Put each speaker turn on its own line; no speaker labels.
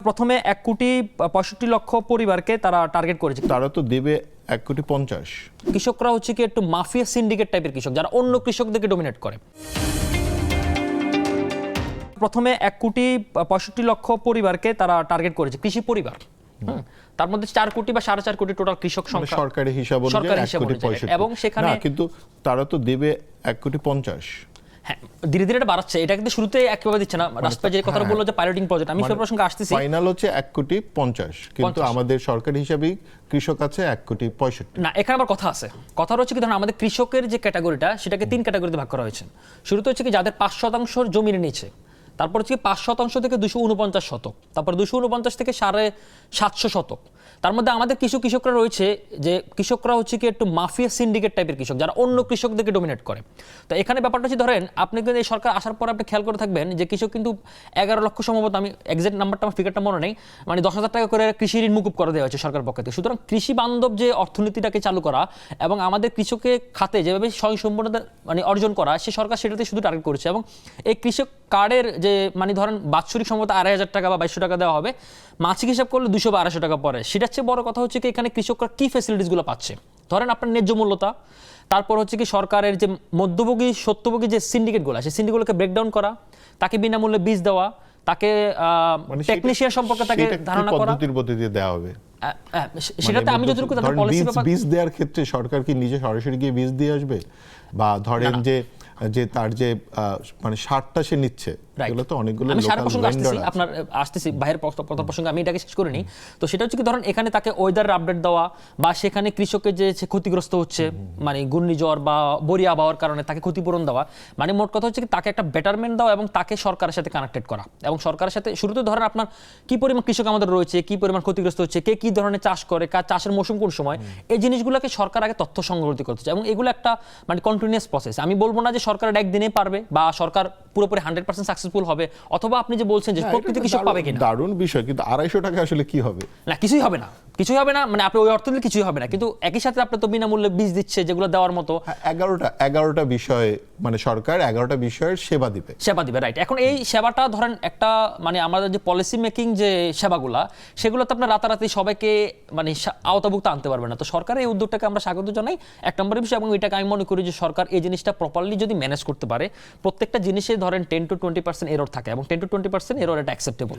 প্রথমে 1,65,00,000 পরিবারকে তারা টার্গেট করেছে।
তারা তো দেবে 1,50,00,000।
কৃষকরা হচ্ছে কি একটু মাফিয়া সিন্ডিকেট টাইপের কৃষক, যারা অন্য কৃষকদেরকে ডমিনেট করে। প্রথমে 1,65,00,000 পরিবারকে তারা টার্গেট করেছে, কৃষি পরিবার। তার মধ্যে 4 কোটি বা 4.5 কোটি টোটাল কৃষক সংখ্যা
সরকারি হিসাব অনুযায়ী 1,65,00,000।
এবং সেখানে
কিন্তু তারা তো দেবে 1,50,00,000।
হ্যাঁ, ধীরে ধীরে এটা বাড়াচ্ছে। এটা কিন্তু শুরুতে একেবারে দিচ্ছে না। রাষ্ট্রপতি যে কথাটা বললো যে পাইলটিং প্রজেক্ট, আমি সেই প্রসঙ্গে আসতেছি।
ফাইনাল হচ্ছে 1,50,00,000, কিন্তু আমাদের সরকারি হিসাবেই কৃষক আছে 1,65,00,000।
না, এখানে আবার কথা আছে। কথা হচ্ছে কি, ধরুন আমাদের কৃষকের যে ক্যাটাগরিটা, সেটাকে 3 ক্যাটাগরিতে ভাগ করা হয়েছে। শুরুতে হচ্ছে কি যাদের 5% জমির নিচে, তারপর হচ্ছে কি 5% থেকে 249 শতক, তারপর 249 থেকে 750 শতক। তার মধ্যে আমাদের কিছু কৃষকরা রয়েছে যে কৃষকরা হচ্ছে কি একটু মাফিয়া সিন্ডিকেট টাইপের কৃষক, যারা অন্য কৃষকদেরকে ডমিনেট করে। তো এখানে ব্যাপারটা হচ্ছে, ধরেন আপনি কিন্তু এই সরকার আসার পর আপনি খেয়াল করে থাকবেন যে কৃষক কিন্তু 11 লক্ষ, সম্ভবত আমি এক্সাক্ট নাম্বারটা, আমার ফিগারটা মনে নেই, মানে 10,000 টাকা করে কৃষি ঋণ মুকুব করে দেওয়া হয়েছে সরকার পক্ষ থেকে। সুতরাং কৃষি বান্ধব যে অর্থনীতিটাকে চালু করা এবং আমাদের কৃষকের খাতে যেভাবে স্বয়ংসম্পূর্ণতা মানে অর্জন করা, সে সরকার সেটাতে শুধু টার্গেট করেছে। এবং এই কৃষক কার্ডের যে মানে ধরেন বাৎসরিক সম্ভবত 2,500 টাকা বা 2,200 টাকা দেওয়া হবে, মাসিক হিসাব করলে 200 বা 250 টাকা পরে। সেটার চেয়ে বড় কথা হচ্ছে কি এখানে কৃষকরা কি ফ্যাসিলিটিসগুলো পাচ্ছে, ধরেন আপনার ন্যায্য মূল্যতা, তারপর হচ্ছে কি সরকারের যে মধ্যভোগী সত্যভোগী যে সিন্ডিকেটগুলো, সেই সিন্ডিকেটগুলোকে ব্রেকডাউন করা, তাকে বিনামূল্যে বীজ দেওয়া, তাকে টেকনিশিয়ান সম্পর্কে তাকে ধারণা করা।
পদ্ধতির মধ্যে দিয়ে দেওয়া হবে
সেটাতে আমি যতটুকু জানি পলিসি ব্যাপার।
বীজ দেওয়ার ক্ষেত্রে সরকার কি নিজে সরাসরি গিয়ে বীজ দিয়ে আসবে, বা ধরেন যে তার যে মানে সারটা সে নিচ্ছে, এগুলো তো অনেকগুলো লোকাল ভেন্ডর আছে।
আপনার আসতেছি বাইরের কথা প্রসঙ্গে, আমি এটাকে শেষ করে নিই। তো সেটা হচ্ছে কি, ধরেন এখানে তাকে ওয়েদার আপডেট দেওয়া, বা সেখানে কৃষকের যে ক্ষতিগ্রস্ত হচ্ছে মানে ঘূর্ণিঝড় বা বরি আবহাওয়ার কারণে তাকে ক্ষতিপূরণ দেওয়া, মানে মোট কথা হচ্ছে কি তাকে একটা বেটারমেন্ট দেওয়া এবং তাকে সরকারের সাথে কানেক্টেড করা। এবং সরকারের সাথে শুরুতে ধরেন আপনার কি পরিমাণ কৃষক আমাদের রয়েছে, কি পরিমাণ ক্ষতিগ্রস্ত হচ্ছে, কে কি ধরনের চাষ করে, চাষের মৌসুম কোন সময়, এই জিনিসগুলোকে সরকার আগে তথ্য সংগ্রহ করতে চায়। এবং এগুলো একটা মানে কন্টিনিউয়াস প্রসেস। আমি বলবো না যে সরকার একদিনে পারবে বা সরকার পুরোপুরি 100% সাকসেসফুল হবে, অথবা আপনি যে বলছেন যে প্রকৃত কৃষক পাবে কিনা।
দারুণ বিষয়, কিন্তু 250 টাকা আসলে কি হবে?
না, কিছুই হবে না, কিছুই হবে না, মানে আপনি ওই অর্থ দিলে কিছুই হবে না। কিন্তু একই সাথে আপনি তো বিনামূল্যে বীজ দিচ্ছে, যেগুলো দেওয়ার মতো
11টা বিষয়, মানে সরকার 11টা বিষয়ের সেবা দিবে,
রাইট। এখন এই সেবাটা ধরেন একটা মানে আমাদের যে পলিসি মেকিং যে সেবাগুলা, সেগুলো তো আপনার রাতারাতি সবাইকে মানে আওতাভুক্ত আনতে পারবে না। তো সরকারের এই উদ্যোগটাকে আমরা স্বাগত জানাই, 1 নম্বরের বিষয়। এবং এটাকে আমি মনে করি যে সরকার এই জিনিসটা প্রপারলি যদি ম্যানেজ করতে পারে, প্রত্যেকটা জিনিসে ধরেন 10 to 20% এরর থাকে, এবং 10 to 20% এরর এটা অ্যাকসেপ্টেবল।